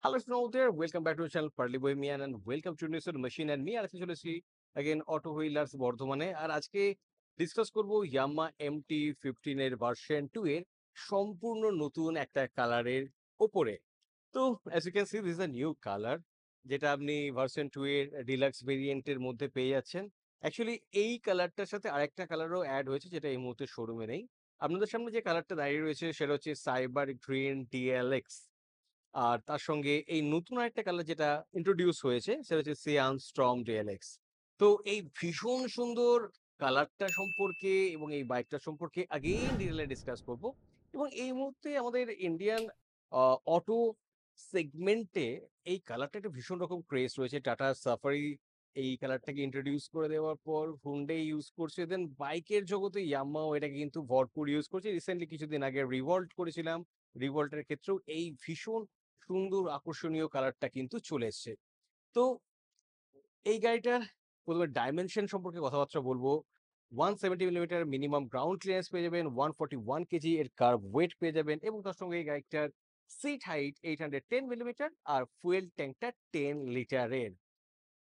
Hello, Snow there. Welcome back to the channel Parley Bohemian and welcome to Nissan Machine and me আর আজকে চলেছি again auto wheelers বর্ধমানে আর আজকে discuss করব ইয়ামা MT-15 এর version 2 এর সম্পূর্ণ নতুন একটা কালারের ওপরে। তো as you can see this is a new color যেটা আপনি ভার্সন 2 এর ডিলাক্স ভেরিয়েন্টের মধ্যে পেয়ে যাচ্ছেন। অ্যাকচুয়ালি এই কালারটার সাথে আরেকটা কালারও অ্যাড হয়েছে যেটা এই মুহূর্তে শোরুমে নেই। আপনাদের সামনে যে কালারটা দাঁড়িয়ে রয়েছে সেটা হচ্ছে সাইবার গ্রিন ডিএলএক্স। আর তার সঙ্গে এই নতুন আরেকটা কালার যেটা ইন্ট্রোডিউস হয়েছে সেটা হচ্ছে সিয়ান স্টর্ম ডিএলএক্স। তো এই ভীষণ সুন্দর কালারটা সম্পর্কে এবং এই বাইকটা সম্পর্কে আগেইন ডিটেইলে ডিসকাস করব। এবং এই মুহূর্তে আমাদের ইন্ডিয়ান অটো সেগমেন্টে এই কালারটা একটা ভীষণ রকম ক্রেজ রয়েছে। টাটা সাফারি এই কালারটাকে ইন্ট্রোডিউস করে দেওয়ার পর হুন্ডাই ইউজ করছে, দেন বাইকের জগতে ইয়ামাহাও এটাকে কিন্তু ভরপুর ইউজ করছে। রিসেন্টলি কিছুদিন আগে রিভল্ট করেছিলাম, রিভল্টের ক্ষেত্রেও এই ভীষণ সুন্দর আকর্ষণীয় কালারটা কিন্তু চলে এসছে। তো এই গাড়িটার ১ম এ ডাইমেনশন সম্পর্কে কথাবার্তা বলবো। 170 মিলিমিটার মিনিমাম গ্রাউন্ড ক্লিয়ারেন্স পেয়ে যাবেন, 141 কেজি এর কার্ভ ওয়েট পেয়ে যাবেন এবং তার সঙ্গে এই গাড়িটার সিট হাইট 810 মিলিমিটার আর ফুয়েল ট্যাঙ্কটা 10 লিটারের।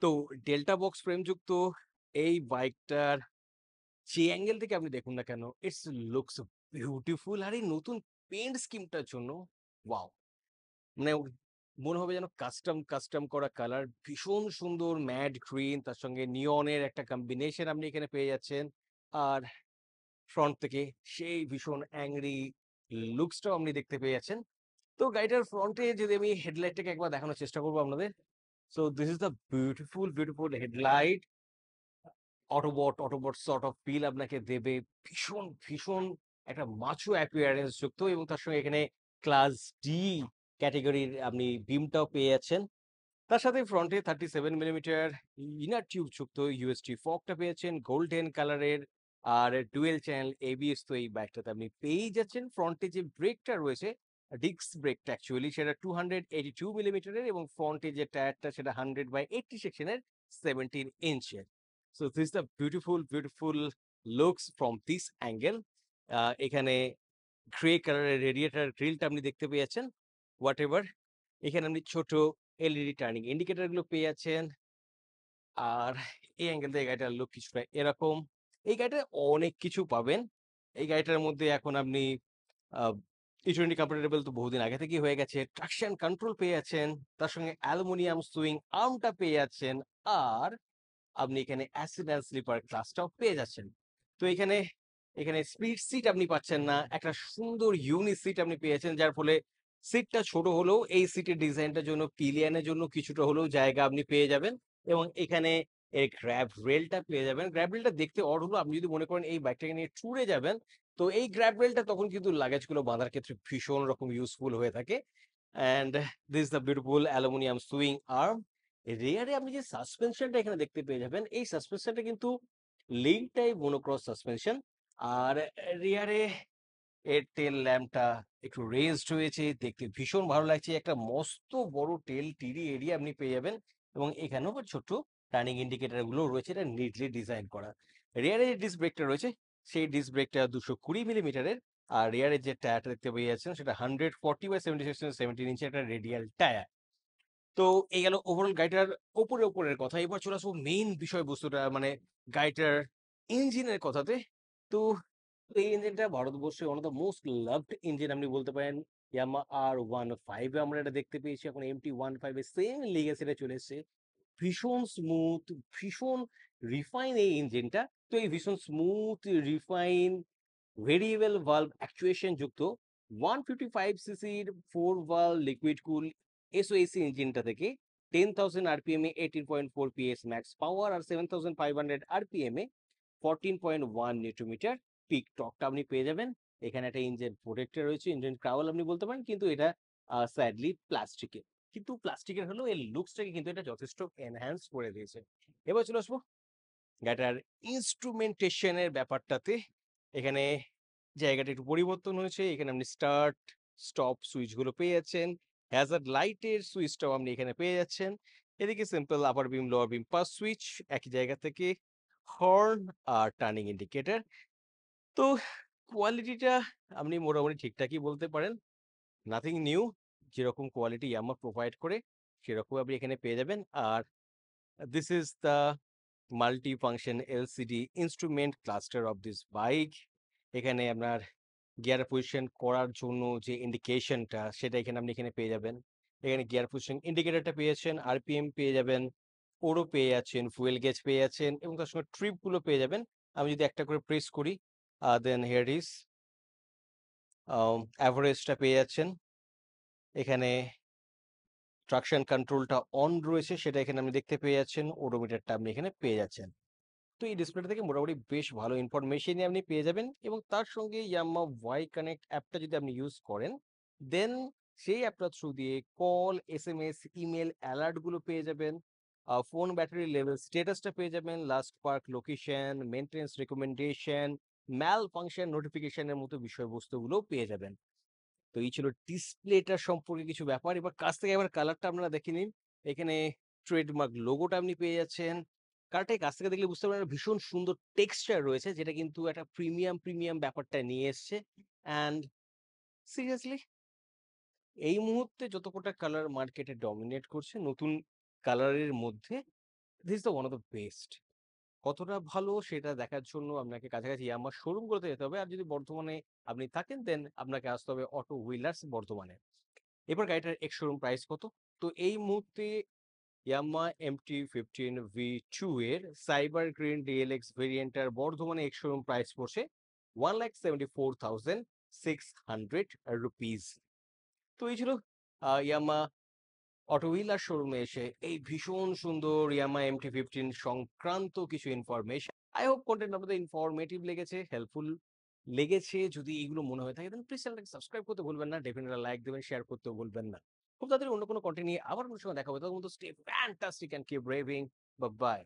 তো ডেল্টা বক্স ফ্রেমযুক্ত এই বাইকটার যে অ্যাঙ্গেল থেকে আপনি দেখুন না কেন, ইটস লুকস বিউটিফুল। আর এই নতুন পেইন্ট স্কিমটার জন্য ওয়াও! মানে মনে হবে যেন কাস্টম কাস্টম করা কালার, ভীষণ সুন্দর ম্যাট গ্রিন, তার সঙ্গে নিয়নের একটা কম্বিনেশন আপনি এখানে পেয়ে যাচ্ছেন। আর ফ্রন্ট থেকে সেই ভীষণ অ্যাংরি লুকসটাও আপনি দেখতে পেয়ে যাচ্ছেন। তো গাড়িটার ফ্রন্টে যদি আমি হেডলাইটটাকে একবার দেখানোর চেষ্টা করবো আপনাদের। So this is the beautiful headlight. Autobot sort of feel আপনাকে দেবে। ভীষণ একটা মাচো অ্যাপিয়ারেন্স যুক্ত এবং তার সঙ্গে এখানে ক্লাস ডি ক্যাটেগরির আপনি বিমটাও পেয়ে যাচ্ছেন। তার সাথে ফ্রন্টে 37 মিলিমিটার ইনার টিউব যুক্ত ইউএসডি ফগটা পেয়েছেন গোল্ডেন কালারের। আর ডুয়েল চ্যানেল এবিএস তো এই বাইকটাতে আপনি পেয়েই যাচ্ছেন। ফ্রন্টে যে ব্রেকটা রয়েছে, ডিস্ক ব্রেকটা অ্যাকচুয়ালি সেটা 282 মিলিমিটারের এবং ফ্রন্টে যে টায়ারটা সেটা 100/80 সেকশনের 17 ইঞ্চের। So this the beautiful looks from this angle. এখানে গ্রে কালারের রেডিয়েটর গ্রিলটা আপনি দেখতে পেয়ে যাচ্ছেন। হোয়াট এভার, এখানে আপনি ছোট এলইডি টার্নিং ইন্ডিকেটর গুলো পেয়ে যাচ্ছেন। আর এই অ্যাঙ্গেল থেকে গাড়িটার লুক কিছুটা এরকম। এই গাড়িটায় অনেক কিছু পাবেন। এই গাড়িটার মধ্যে এখন আপনি E20 কম্পাটিবল তো বহুদিন আগে থেকেই হয়ে গেছে। ট্রাকশন কন্ট্রোল পেয়ে যাচ্ছেন, তার সঙ্গে অ্যালুমিনিয়াম সুইং আর্মটা পেয়ে যাচ্ছেন। আর আপনি এখানে অ্যাসিড অ্যান্ড স্লিপার ক্লাসটাও পেয়ে যাচ্ছেন। তো এখানে এখানে স্পিড সিট আপনি পাচ্ছেন না, একটা সুন্দর ইউনি সিট আপনি পেয়েছেন, যার ফলে সিটটা ছোট হলেও এই সিটের ডিজাইনটার জন্য পিলিয়নের জন্য কিছুটা হলেও জায়গা আপনি পেয়ে যাবেন। এবং এখানে এই গ্র্যাব রেলটা পেয়ে যাবেন। গ্র্যাব রেলটা দেখতে অড হলো, আপনি যদি মনে করেন এই বাইকটাকে নিয়ে ট্যুরে যাবেন, তো এই গ্র্যাব রেলটা তখন কিন্তু লাগেজগুলো বাঁধার ক্ষেত্রে ভীষণ রকম ইউজফুল হয়ে থাকে। And this the beautiful aluminium swing arm. রেয়ারে আপনি যে সাসপেনশনটা এখানে দেখতে পেয়ে যাবেন, এই সাসপেনশনটা কিন্তু লিঙ্ক টাইপ মনোক্রস সাসপেনশন। আর রেয়ারে এর টেল ল্যাম্পটা একটু রেজড হয়েছে, দেখতে ভীষণ ভালো লাগছে। একটা মস্ত বড় টেল টিরি এরিয়া আপনি পেয়ে যাবেন এবং এখানেও আবার ছোট্ট টার্নিং ইন্ডিকেটর গুলো রয়েছে, এটা নিটলি ডিজাইন করা। রেয়ারে যে ডিস্ক ব্রেকটা রয়েছে সেই ডিস্ক ব্রেকটা 220 মিলিমিটারের। আর রেয়ারের যে টায়ারটা দেখতে পেয়ে যাচ্ছেন সেটা 140/76 17 ইঞ্চের একটা রেডিয়াল টায়ার। তো এই গেল ওভারঅল গাড়িটার ওপরের কথা। এবার চলে আসবো মেইন বিষয়বস্তুটা, মানে গাড়িটার ইঞ্জিনের কথাতে। তো এই ইঞ্জিনটা ভারতবর্ষে one of the most loved engine আপনি বলতে পারেন। ইয়ামা R15 এ আমরা এটা দেখতে পেয়েছি, এখন MT-15 এর সেম লেগেসিটা চলে এসেছে। ভীষণ স্মুথ, ভীষণ রিফাইন এই ইঞ্জিনটা। তো এই ভীষণ smooth refine variable valve actuation যুক্ত 155 সিসির 4 ভালভ লিকুইড কুল এসওএসি ইঞ্জিনটা থেকে 10,000 আরপিএম এ 18.4 পিএস ম্যাক্স পাওয়ার আর 7,500 আরপিএম এ 14.1 নিউটন মিটার পিক টর্কটা আপনি পেয়ে যাবেন। এখানে একটা ইঞ্জিন প্রোটেক্টর রয়েছে, ইঞ্জিন ক্রাউল আপনি বলতে পারেন, কিন্তু এটা স্যাডলি প্লাস্টিকের। কিন্তু প্লাস্টিকের হলেও এর লুকসটাকে কিন্তু এটা যথেষ্ট এনহ্যান্স করে দিয়েছে। এবার চলে আসবো গাড়িটার ইনস্ট্রুমেন্টেশনের ব্যাপারটাতে। এখানে জায়গাটা একটু পরিবর্তন হয়েছে। এখানে আপনি স্টার্ট স্টপ সুইচ গুলো পেয়ে যাচ্ছেন। হ্যাজার্ড লাইটের সুইচটাও আপনি এখানে পেয়ে যাচ্ছেন। এদিকে simple upper beam lower beam pass switch একই জায়গা থেকে। হর্ন আর টার্নিং ইন্ডিকেটর। তো কোয়ালিটিটা আপনি মোটামুটি ঠিকঠাকই বলতে পারেন, নাথিং নিউ। যেরকম কোয়ালিটি ইয়ামাহা প্রোভাইড করে সেরকম আপনি এখানে পেয়ে যাবেন। আর this is the multi-function LCD instrument cluster of this bike. এখানে আপনার গিয়ার পজিশন করার জন্য যে ইন্ডিকেশনটা সেটা আপনি এখানে পেয়ে যাবেন। এখানে গিয়ার পজিশন ইন্ডিকেটরটা পেয়েছেন, আরপিএম পেয়ে যাবেন, ওডো পেয়ে যাচ্ছেন, ফুয়েল গেজ পেয়ে যাচ্ছেন এবং তার সঙ্গে ট্রিপ গুলো পেয়ে যাবেন। আমি যদি একটা করে প্রেস করি, দেন হিয়ার ইজ এভারেজটা পেয়ে যাচ্ছেন। এখানে ট্রাকশন কন্ট্রোলটা অন রয়েছে সেটা এখানে আপনি দেখতে পেয়ে যাচ্ছেন। ওডোমিটারটা আপনি এখানে পেয়ে যাচ্ছেন। তো এই ডিসপ্লেটা থেকে মোটামুটি বেশ ভালো ইনফরমেশনই আপনি পেয়ে যাবেন এবং তার সঙ্গে ইয়ামাহা ওয়াই কানেক্ট অ্যাপটা যদি আপনি ইউজ করেন, দেন সেই অ্যাপটার থ্রু দিয়ে কল, এসএমএস, ইমেল অ্যালার্ট গুলো পেয়ে যাবেন। ফোন ব্যাটারি লেভেল স্ট্যাটাসটা পেয়ে যাবেন, last park location, maintenance recommendation, malfunction নোটিফিকেশনের মতো বিষয়বস্তুগুলোও পেয়ে যাবেন। তো এই ছিল ডিসপ্লেটার সম্পর্কে কিছু ব্যাপার। এবার কাছ থেকে এবার কালারটা আপনারা দেখে নিন। এখানে ট্রেডমার্ক লোগোটা আপনি পেয়ে যাচ্ছেন। কালারটাকে কাছ থেকে দেখলে বুঝতে পারবেন ভীষণ সুন্দর টেক্সচার রয়েছে যেটা কিন্তু একটা প্রিমিয়াম ব্যাপারটা নিয়ে এসছে। অ্যান্ড সিরিয়াসলি এই মুহূর্তে যত কটা কালার মার্কেটে ডমিনেট করছে নতুন কালারের মধ্যে this is the one of the best. কতটা ভালো সেটা দেখার জন্য আপনাকে কাছাকাছি ইয়ামাহা শোরুমগুলোতে যেতে হবে। আর যদি বর্ধমানে আপনি থাকেন দেন আপনাকে আসতে হবে অটো হুইলার্স বর্ধমানে। এবার গাড়িটার এক্স শোরুম প্রাইস কত? তো এই মুহূর্তে ইয়ামাহা MT-15 V2 এর সাইবার গ্রিন ডিএলএক্স ভেরিয়েন্টটার বর্ধমানে এক্স শোরুম প্রাইস পড়ছে 1,74,600 রুপিস। তো এই ছিল ইয়ামাহা অটো হুইলার শোরুমে এসে এই ভীষণ সুন্দর ইয়ামাহা MT-15 সংক্রান্ত কিছু ইনফরমেশন। আই হোপ কন্টেন্ট আপনাদের ইনফরমেটিভ লেগেছে, হেল্পফুল লেগেছে। যদি এগুলো মনে হয়ে থাকে তাহলে প্লিজ চ্যানেলটাকে সাবস্ক্রাইব করতে ভুলবেন না, ডেফিনেটলি লাইক দেবেন, শেয়ার করতেও ভুলবেন না। খুব তাড়াতাড়ি অন্য কোনো কন্টেন্ট নিয়ে আবার কোনো সময় দেখা হবে। ততক্ষণ তো stay fantastic and keep revving. Bye by.